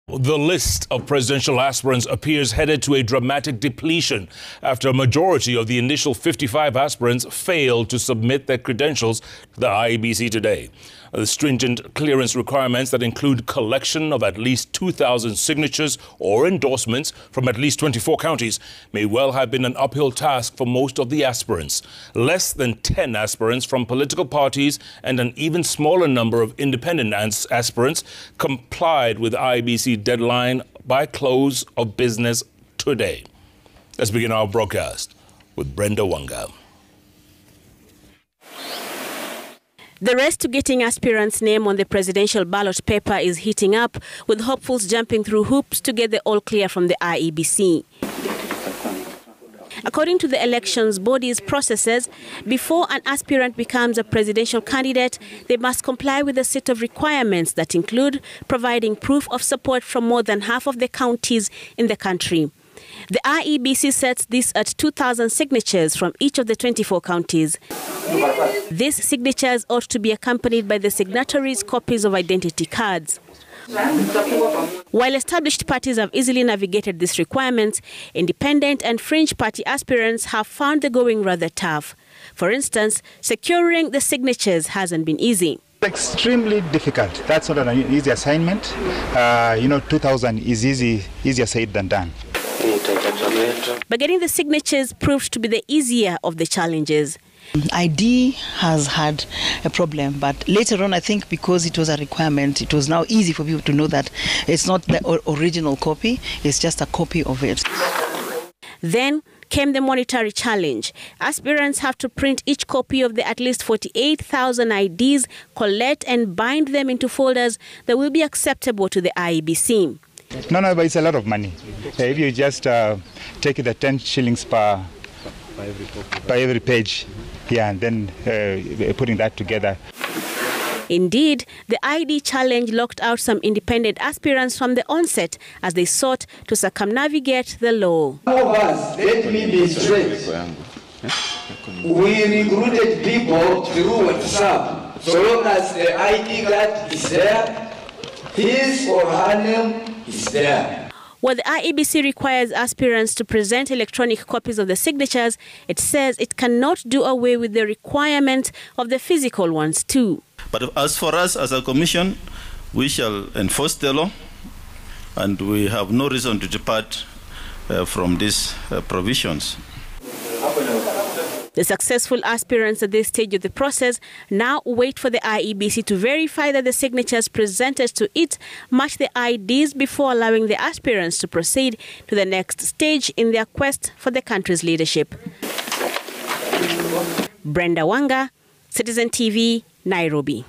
The list of presidential aspirants appears headed to a dramatic depletion after a majority of the initial 55 aspirants failed to submit their credentials to the IEBC today. The stringent clearance requirements that include collection of at least 2,000 signatures or endorsements from at least 24 counties may well have been an uphill task for most of the aspirants. Less than 10 aspirants from political parties and an even smaller number of independent aspirants complied with the IEBC deadline by close of business today. Let's begin our broadcast with Brenda Wanga. The race to getting aspirants' name on the presidential ballot paper is heating up, with hopefuls jumping through hoops to get the all clear from the IEBC. According to the elections body's processes, before an aspirant becomes a presidential candidate, they must comply with a set of requirements that include providing proof of support from more than half of the counties in the country. The IEBC sets this at 2,000 signatures from each of the 24 counties. These signatures ought to be accompanied by the signatories' copies of identity cards. While established parties have easily navigated these requirements, independent and fringe party aspirants have found the going rather tough. For instance, securing the signatures hasn't been easy. Extremely difficult. That's not an easy assignment. 2,000 is easier said than done. But getting the signatures proved to be the easier of the challenges. ID has had a problem, but later on, I think because it was a requirement, it was now easy for people to know that it's not the original copy, it's just a copy of it. Then came the monetary challenge. Aspirants have to print each copy of the at least 48,000 IDs, collect and bind them into folders that will be acceptable to the IEBC. No, but it's a lot of money. If you just take the 10 shillings by every page, and then putting that together. Indeed, the ID challenge locked out some independent aspirants from the onset as they sought to circumnavigate the law. Some of us, let me be straight, we recruited people through WhatsApp. So long as the ID card is there, his or her name is there. While the IEBC requires aspirants to present electronic copies of the signatures, it says it cannot do away with the requirement of the physical ones too. But as for us as a commission, we shall enforce the law, and we have no reason to depart from these provisions. The successful aspirants at this stage of the process now wait for the IEBC to verify that the signatures presented to it match the IDs before allowing the aspirants to proceed to the next stage in their quest for the country's leadership. Brenda Wanga, Citizen TV, Nairobi.